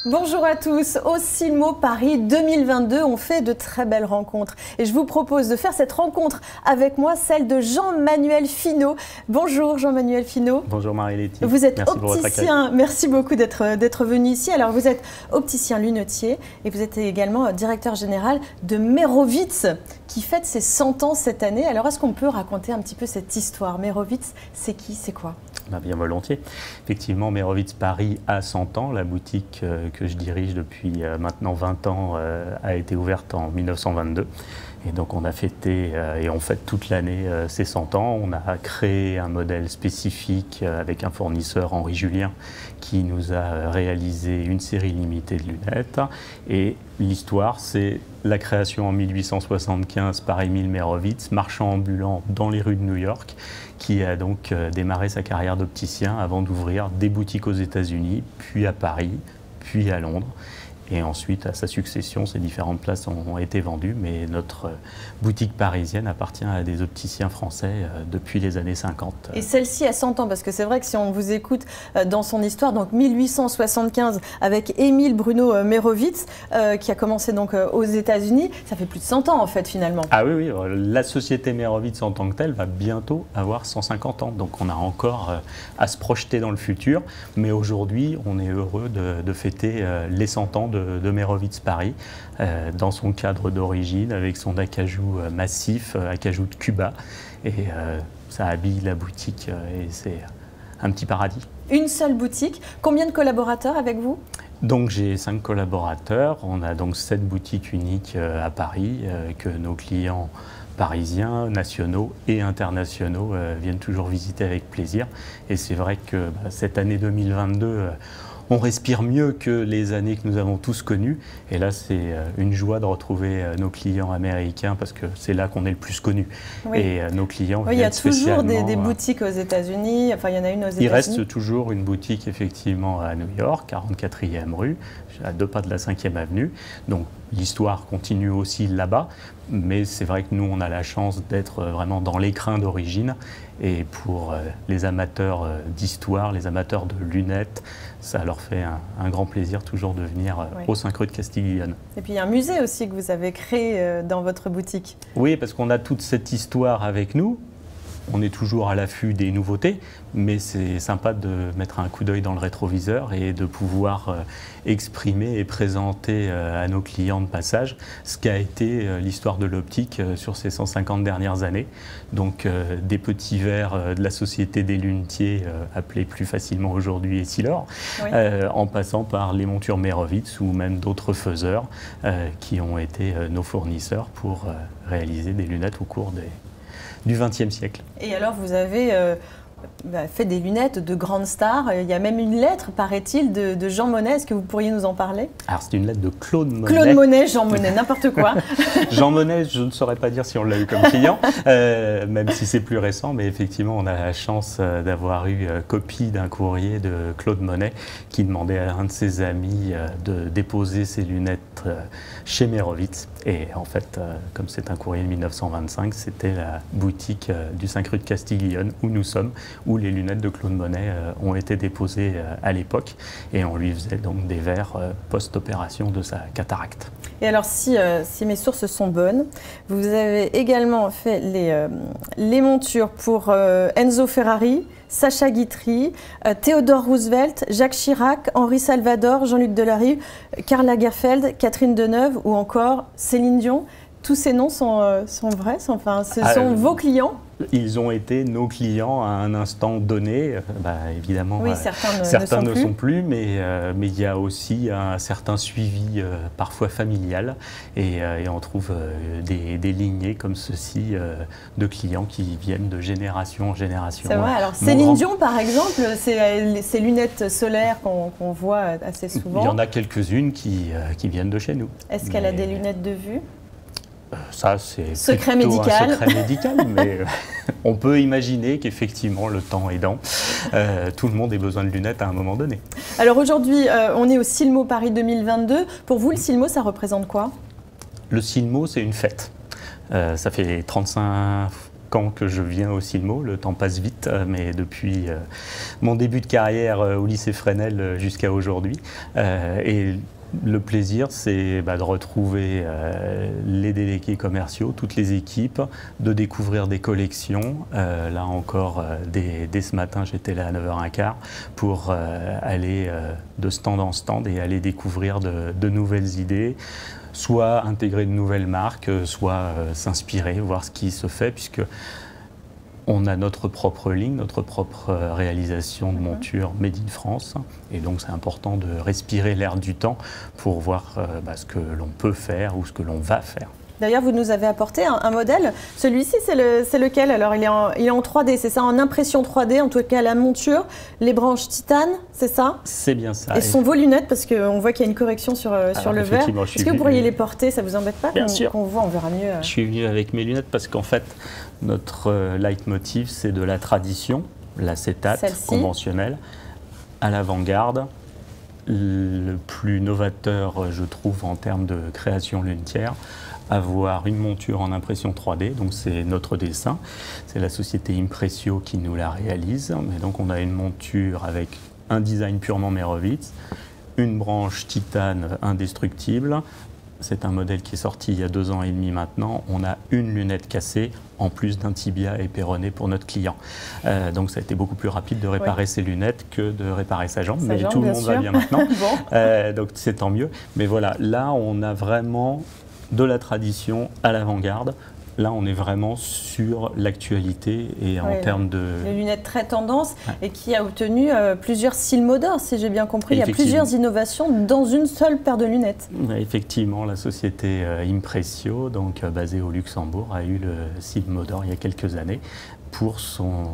Bonjour à tous, au Silmo Paris 2022, on fait de très belles rencontres. Et je vous propose de faire cette rencontre avec moi, celle de Jean-Manuel Finot. Bonjour Jean-Manuel Finot. Bonjour Marie-Letty. Vous êtes Merci pour votre opticien, merci beaucoup d'être venu ici. Alors vous êtes opticien lunetier et vous êtes également directeur général de Meyrovitz qui fête ses 100 ans cette année. Alors est-ce qu'on peut raconter un petit peu cette histoire? Meyrovitz, c'est qui, c'est quoi? Bien volontiers. Effectivement, Meyrovitz Paris a 100 ans. La boutique que je dirige depuis maintenant 20 ans a été ouverte en 1922. Et donc on a fêté et on fête toute l'année ces 100 ans. On a créé un modèle spécifique avec un fournisseur, Henri Julien, qui nous a réalisé une série limitée de lunettes. Et l'histoire, c'est la création en 1875 par Emil Meyrovitz, marchand ambulant dans les rues de New York, qui a donc démarré sa carrière d'opticien avant d'ouvrir des boutiques aux États-Unis, puis à Paris, puis à Londres. Et ensuite, à sa succession, ces différentes places ont été vendues, mais notre boutique parisienne appartient à des opticiens français depuis les années 50. Et celle-ci a 100 ans, parce que c'est vrai que si on vous écoute dans son histoire, donc 1875 avec Émile Bruno Meyrovitz, qui a commencé donc aux États-Unis, ça fait plus de 100 ans en fait finalement. Ah oui, la société Meyrovitz en tant que telle va bientôt avoir 150 ans, donc on a encore à se projeter dans le futur, mais aujourd'hui on est heureux de fêter les 100 ans de Meyrovitz Paris, dans son cadre d'origine, avec son acajou massif, acajou de Cuba. Et ça habille la boutique et c'est un petit paradis. Une seule boutique. Combien de collaborateurs avec vous? Donc j'ai 5 collaborateurs. On a donc 7 boutiques uniques à Paris que nos clients parisiens, nationaux et internationaux viennent toujours visiter avec plaisir. Et c'est vrai que cette année 2022, on respire mieux que les années que nous avons tous connues. Et là, c'est une joie de retrouver nos clients américains parce que c'est là qu'on est le plus connus. Oui. Et nos clients viennent il y a toujours spécialement, des boutiques aux États-Unis. Enfin, il y en a une aux États-Unis. Il reste toujours une boutique, effectivement, à New York, 44e rue, à 2 pas de la 5e avenue. Donc, l'histoire continue aussi là-bas. Mais c'est vrai que nous, on a la chance d'être vraiment dans l'écrin d'origine. Et pour les amateurs d'histoire, les amateurs de lunettes, ça leur fait un grand plaisir toujours de venir au 5 rue de Castiglione. Et puis il y a un musée aussi que vous avez créé dans votre boutique. Oui, parce qu'on a toute cette histoire avec nous. On est toujours à l'affût des nouveautés, mais c'est sympa de mettre un coup d'œil dans le rétroviseur et de pouvoir exprimer et présenter à nos clients de passage ce qu'a été l'histoire de l'optique sur ces 150 dernières années. Donc des petits verres de la Société des lunetiers, appelés plus facilement aujourd'hui Essilor, oui. En passant par les montures Meyrovitz ou même d'autres faiseurs qui ont été nos fournisseurs pour réaliser des lunettes au cours du XXe siècle. Et alors vous avez fait des lunettes de grandes stars. Il y a même une lettre, paraît-il, de Jean Monnet. Est-ce que vous pourriez nous en parler? Alors c'est une lettre de Claude Monet. Claude Monet, Jean Monnet, n'importe quoi. Jean Monnet, je ne saurais pas dire si on l'a eu comme client, même si c'est plus récent, mais effectivement on a la chance d'avoir eu copie d'un courrier de Claude Monet qui demandait à un de ses amis de déposer ses lunettes chez Meyrovitz. Et en fait, comme c'est un courrier de 1925, c'était la boutique du 5 rue de Castiglione où nous sommes, où les lunettes de Claude Monet ont été déposées à l'époque. Et on lui faisait donc des verres post-opération de sa cataracte. Et alors, si mes sources sont bonnes, vous avez également fait les montures pour Enzo Ferrari, Sacha Guitry, Theodore Roosevelt, Jacques Chirac, Henri Salvador, Jean-Luc Delarue, Karl Lagerfeld, Catherine Deneuve ou encore Céline Dion. Tous ces noms sont vrais, enfin, ce sont vos clients? Ils ont été nos clients à un instant donné. Évidemment, oui, certains ne sont plus, mais il y a aussi un certain suivi parfois familial. Et on trouve des lignées comme ceci de clients qui viennent de génération en génération. C'est vrai. Alors, Céline Dion, par exemple, ces lunettes solaires qu'on voit assez souvent. Il y en a quelques-unes qui viennent de chez nous. Est-ce qu'elle a des lunettes de vue? Ça, c'est secret plutôt médical. Un secret médical, mais on peut imaginer qu'effectivement, le temps aidant, tout le monde ait besoin de lunettes à un moment donné. Alors aujourd'hui, on est au Silmo Paris 2022. Pour vous, le Silmo, ça représente quoi? Le Silmo, c'est une fête. Ça fait 35 ans que je viens au Silmo, le temps passe vite, mais depuis mon début de carrière au lycée Fresnel jusqu'à aujourd'hui. Et le plaisir, c'est de retrouver les délégués commerciaux, toutes les équipes, de découvrir des collections. Là encore, dès ce matin, j'étais là à 9h15 pour aller de stand en stand et aller découvrir de nouvelles idées, soit intégrer de nouvelles marques, soit s'inspirer, voir ce qui se fait, puisque on a notre propre ligne, notre propre réalisation de monture Made in France. Et donc c'est important de respirer l'air du temps pour voir ce que l'on peut faire ou ce que l'on va faire. D'ailleurs, vous nous avez apporté un modèle. Celui-ci, c'est lequel? Alors, il est en 3D, c'est ça, en impression 3D, en tout cas la monture, les branches titane, c'est ça? C'est bien ça. Et ce sont vos lunettes, parce qu'on voit qu'il y a une correction sur le verre. Est-ce que vous pourriez les porter? Ça vous embête pas? Bien sûr. Qu'on voit, on verra mieux. Je suis venu avec mes lunettes parce qu'en fait, notre leitmotiv, c'est de la tradition, l'acétate conventionnelle, à l'avant-garde. Le plus novateur, je trouve, en termes de création lunetière, avoir une monture en impression 3D, donc c'est notre dessin, c'est la société Impressio qui nous la réalise, mais donc on a une monture avec un design purement Merovitz, une branche titane indestructible. C'est un modèle qui est sorti il y a 2 ans et demi maintenant. On a une lunette cassée en plus d'un tibia et péroné pour notre client. Donc ça a été beaucoup plus rapide de réparer ses lunettes que de réparer sa jambe. Mais tout le monde va bien maintenant. Bon. Donc c'est tant mieux. Mais voilà, là on a vraiment de la tradition à l'avant-garde. Là, on est vraiment sur l'actualité et en termes de... Les lunettes très tendance et qui a obtenu plusieurs Silmo d'or, si j'ai bien compris. Il y a plusieurs innovations dans une seule paire de lunettes. Effectivement, la société Impressio, donc basée au Luxembourg, a eu le Silmo d'or il y a quelques années pour son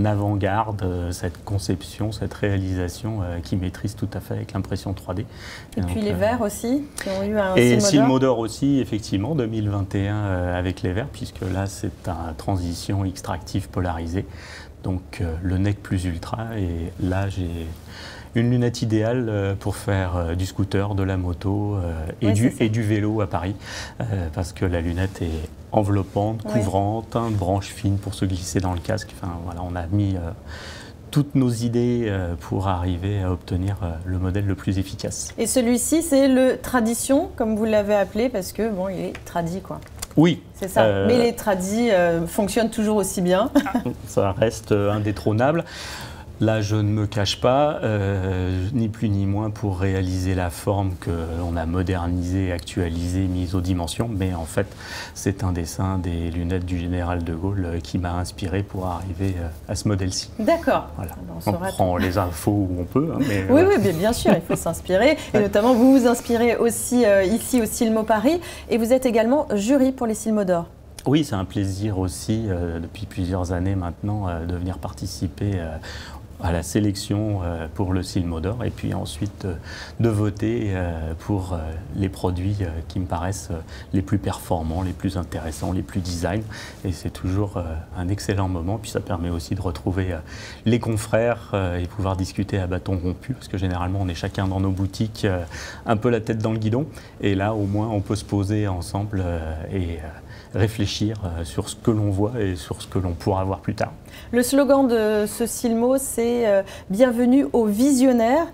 avant-garde, cette conception, cette réalisation qui maîtrise tout à fait avec l'impression 3D. Et puis les verres aussi, qui ont eu un Et Silmo d'or aussi, effectivement, 2021 avec les verres, puisque là c'est un transition extractive polarisée, donc le NEC plus ultra, et là j'ai une lunette idéale pour faire du scooter, de la moto et du vélo à Paris, parce que la lunette est enveloppante, couvrante, une branche fine pour se glisser dans le casque. Enfin, voilà, on a mis toutes nos idées pour arriver à obtenir le modèle le plus efficace. Et celui-ci, c'est le tradition, comme vous l'avez appelé, parce que bon, il est tradi, quoi. Oui. C'est ça. Mais les tradis fonctionnent toujours aussi bien. Ça reste indétrônable. Là, je ne me cache pas, ni plus ni moins pour réaliser la forme que l'on a modernisée, actualisée, mise aux dimensions. Mais en fait, c'est un dessin des lunettes du général de Gaulle qui m'a inspiré pour arriver à ce modèle-ci. D'accord. Voilà. On prend les infos où on peut. Hein, mais oui, oui, bien sûr, il faut s'inspirer. Et notamment, vous vous inspirez aussi ici au Silmo Paris. Et vous êtes également jury pour les Silmo d'or. Oui, c'est un plaisir aussi, depuis plusieurs années maintenant, de venir participer à la sélection pour le Silmo d'or et puis ensuite de voter pour les produits qui me paraissent les plus performants, les plus intéressants, les plus design. Et c'est toujours un excellent moment. Puis ça permet aussi de retrouver les confrères et pouvoir discuter à bâton rompu, parce que généralement on est chacun dans nos boutiques un peu la tête dans le guidon. Et là au moins on peut se poser ensemble et réfléchir sur ce que l'on voit et sur ce que l'on pourra voir plus tard. Le slogan de ce Silmo, c'est bienvenue aux visionnaires.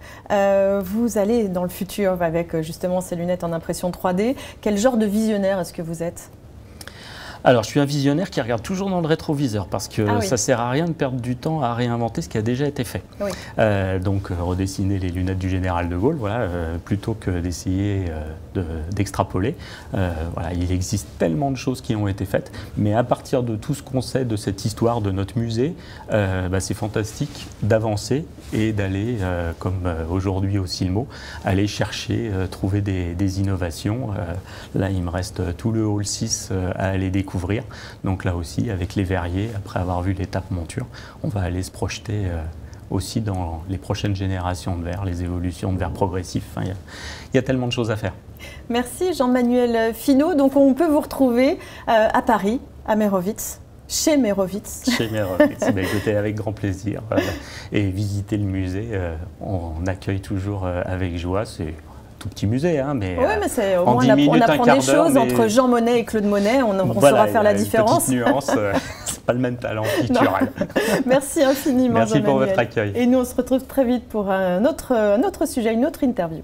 Vous allez dans le futur avec justement ces lunettes en impression 3D. Quel genre de visionnaire est-ce que vous êtes ? Alors, je suis un visionnaire qui regarde toujours dans le rétroviseur parce que ça ne sert à rien de perdre du temps à réinventer ce qui a déjà été fait. Oui. Donc, redessiner les lunettes du général de Gaulle, voilà, plutôt que d'essayer d'extrapoler. Voilà, il existe tellement de choses qui ont été faites, mais à partir de tout ce qu'on sait de cette histoire de notre musée, c'est fantastique d'avancer et d'aller, comme aujourd'hui au Silmo, aller chercher, trouver des innovations. Là, il me reste tout le hall 6 à aller découvrir. Donc là aussi, avec les verriers, après avoir vu l'étape monture, on va aller se projeter aussi dans les prochaines générations de verres, les évolutions de verres progressifs. Enfin, il y a tellement de choses à faire. Merci Jean-Manuel Finot. Donc on peut vous retrouver à Paris, à Merovitz. Chez Merovitz. Chez Merovitz, écoutez, avec grand plaisir. Et visiter le musée, on accueille toujours avec joie. C'est tout petit musée, hein, mais, mais au en moins 10 minutes, on apprend un quart des d'heure, choses entre Jean Monnet et Claude Monet, on voilà, saura faire la différence. Petite nuance, c'est pas le même talent culturel. Merci infiniment. Merci pour votre accueil. Et nous, on se retrouve très vite pour un autre sujet, une autre interview.